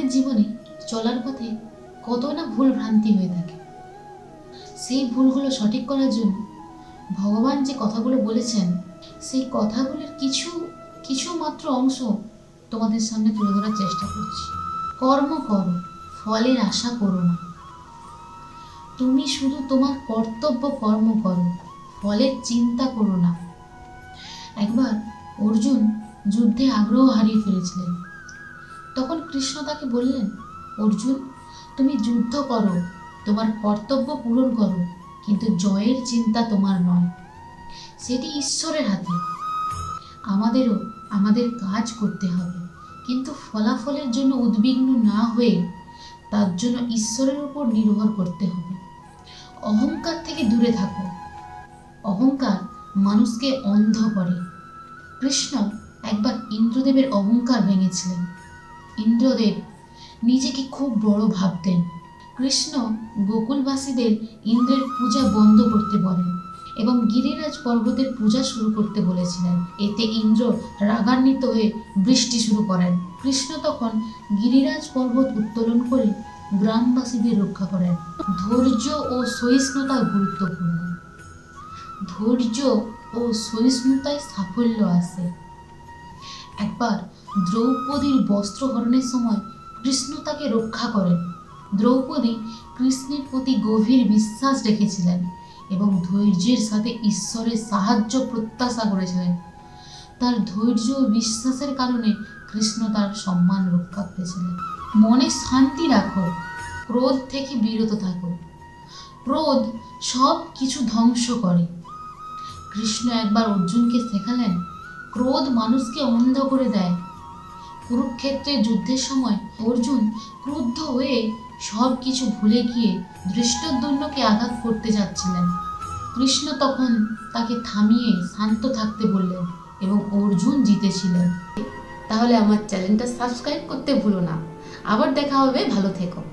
আমাদের জীবনে চলার পথে কত না ভুল ভ্রান্তি হয়ে থাকে। সেই ভুলগুলো সঠিক করার জন্য ভগবান যে কথাগুলো বলেছেন, সেই কথাগুলোর কিছু কিছু মাত্র অংশ তোমাদের সামনে তুলে ধরার চেষ্টা করছি। কর্ম করো, ফলের আশা করো না। তুমি শুধু তোমার কর্তব্য কর্ম করো, ফলের চিন্তা করো না। একবার অর্জুন যুদ্ধে আগ্রহ হারিয়ে ফেলেছিলেন। তখন কৃষ্ণ তাকে বললেন, অর্জুন, তুমি যুদ্ধ করো, তোমার কর্তব্য পূরণ করো, কিন্তু জয়ের চিন্তা তোমার নয়, সেটি ঈশ্বরের হাতে। আমাদেরও আমাদের কাজ করতে হবে, কিন্তু ফলাফলের জন্য উদ্বিগ্ন না হয়ে তার জন্য ঈশ্বরের উপর নির্ভর করতে হবে। অহংকার থেকে দূরে থাকো। অহংকার মানুষকে অন্ধ করে। কৃষ্ণ একবার ইন্দ্রদেবের অহংকার ভেঙেছিলেন। ইন্দ্রদেব নিজেকে খুব বড় ভাবতেন। কৃষ্ণ গোকুলবাসীদের ইন্দ্রের পূজা বন্ধ করতে বলেন এবং গিরিরাজ পর্বতের পূজা শুরু করতে বলেছিলেন। এতে ইন্দ্র রাগান্বিত হয়ে বৃষ্টি শুরু করেন। কৃষ্ণ তখন গিরিরাজ পর্বত উত্তোলন করে গ্রামবাসীদের রক্ষা করেন। ধৈর্য ও সহিষ্ণুতা গুরুত্বপূর্ণ। ধৈর্য ও সহিষ্ণুতায় সাফল্য আসে। একবার দ্রৌপদীর বস্ত্রহরণের সময় কৃষ্ণ তাকে রক্ষা করেন। দ্রৌপদী কৃষ্ণের প্রতি গভীর বিশ্বাস রেখেছিলেন এবং ধৈর্যের সাথে ঈশ্বরের সাহায্য প্রত্যাশা করেছিলেন। তার ধৈর্য ও বিশ্বাসের কারণে কৃষ্ণ তার সম্মান রক্ষা করেছিলেন। মনে শান্তি রাখো, ক্রোধ থেকে বিরত থাকো। ক্রোধ সব কিছু ধ্বংস করে। কৃষ্ণ একবার অর্জুনকে শেখালেন, ক্রোধ মানুষকে অন্ধ করে দেয়। কুরুক্ষেত্রের যুদ্ধের সময় অর্জুন ক্রুদ্ধ হয়ে সব কিছু ভুলে গিয়ে ধৃষ্টদ্যুম্নকে আঘাত করতে যাচ্ছিলেন। কৃষ্ণ তখন তাকে থামিয়ে শান্ত থাকতে বললেন এবং অর্জুন জিতেছিলেন। তাহলে আমার চ্যানেলটা সাবস্ক্রাইব করতে ভুলো না। আবার দেখা হবে, ভালো থেকো।